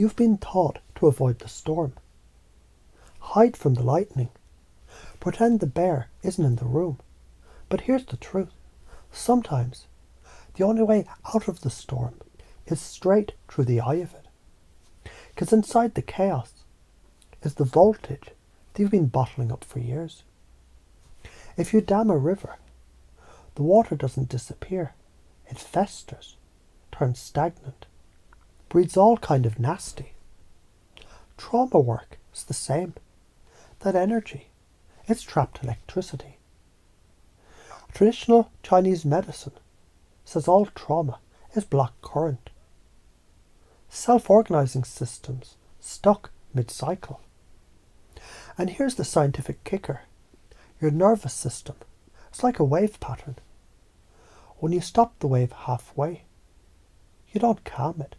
You've been taught to avoid the storm. Hide from the lightning. Pretend the bear isn't in the room. But here's the truth. Sometimes the only way out of the storm is straight through the eye of it. Because inside the chaos is the voltage that you've been bottling up for years. If you dam a river, the water doesn't disappear. It festers, turns stagnant, breeds all kind of nasty. Trauma work is the same. That energy, it's trapped electricity. Traditional Chinese medicine says all trauma is blocked current. Self-organizing systems stuck mid-cycle. And here's the scientific kicker. Your nervous system is like a wave pattern. When you stop the wave halfway, you don't calm it.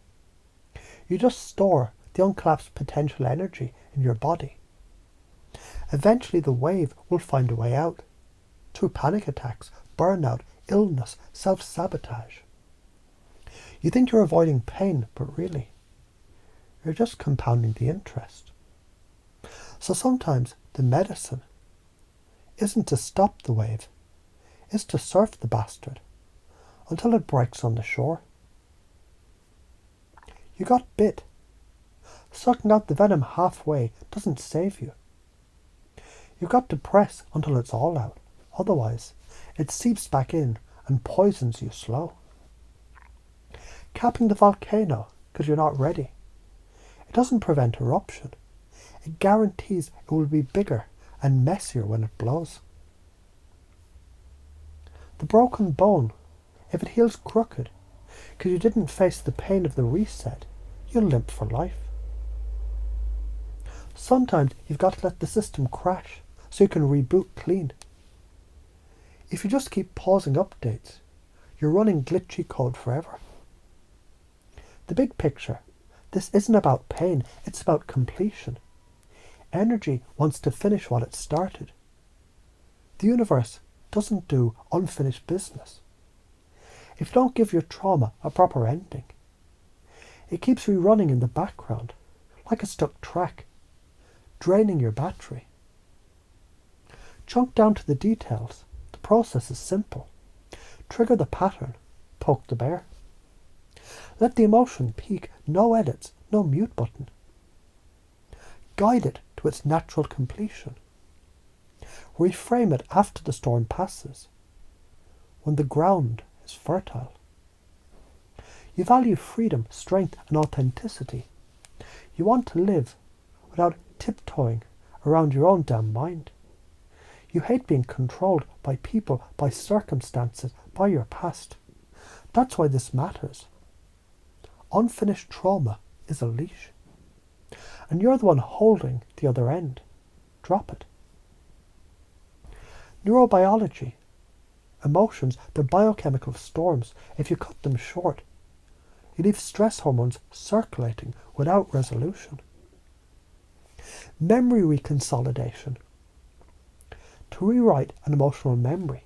You just store the uncollapsed potential energy in your body. Eventually the wave will find a way out, through panic attacks, burnout, illness, self-sabotage. You think you're avoiding pain, but really, you're just compounding the interest. So sometimes the medicine isn't to stop the wave, it's to surf the bastard until it breaks on the shore. You got bit. Sucking out the venom halfway doesn't save you. You've got to press until it's all out. Otherwise, it seeps back in and poisons you slow. Capping the volcano because you're not ready. It doesn't prevent eruption. It guarantees it will be bigger and messier when it blows. The broken bone, if it heals crooked, because you didn't face the pain of the reset, you'll limp for life. Sometimes you've got to let the system crash so you can reboot clean. If you just keep pausing updates, you're running glitchy code forever. The big picture, this isn't about pain, it's about completion. Energy wants to finish what it started. The universe doesn't do unfinished business. If you don't give your trauma a proper ending, it keeps rerunning in the background, like a stuck track, draining your battery. Chunk down to the details. The process is simple. Trigger the pattern, poke the bear. Let the emotion peak, no edits, no mute button. Guide it to its natural completion. Reframe it after the storm passes, when the ground is fertile. You value freedom, strength and authenticity. You want to live without tiptoeing around your own damn mind. You hate being controlled by people, by circumstances, by your past. That's why this matters. Unfinished trauma is a leash. And you're the one holding the other end. Drop it. Neurobiology. Emotions, they're biochemical storms. If you cut them short, you leave stress hormones circulating without resolution. Memory reconsolidation. To rewrite an emotional memory,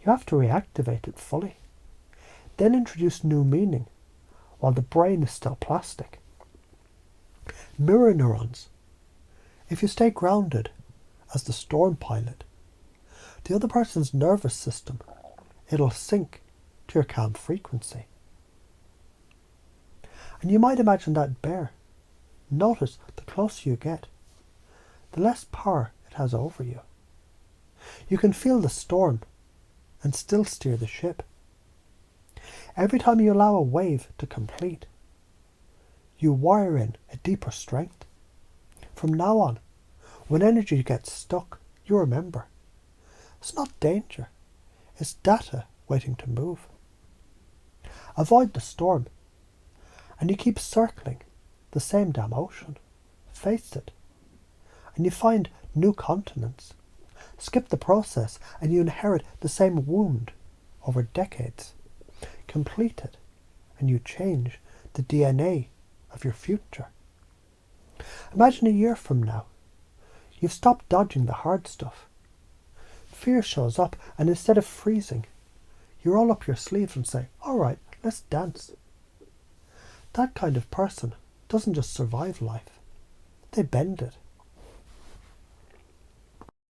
you have to reactivate it fully. Then introduce new meaning while the brain is still plastic. Mirror neurons. If you stay grounded as the storm pilot, the other person's nervous system, it'll sync to your calm frequency. And you might imagine that bear. Notice the closer you get, the less power it has over you. You can feel the storm and still steer the ship. Every time you allow a wave to complete, you wire in a deeper strength. From now on, when energy gets stuck, you remember. It's not danger, it's data waiting to move. Avoid the storm, and you keep circling the same damn ocean. Face it, and you find new continents. Skip the process, and you inherit the same wound over decades. Complete it, and you change the DNA of your future. Imagine a year from now, you've stopped dodging the hard stuff. Fear shows up, and instead of freezing, you roll up your sleeves and say, all right, let's dance. That kind of person doesn't just survive life, they bend it.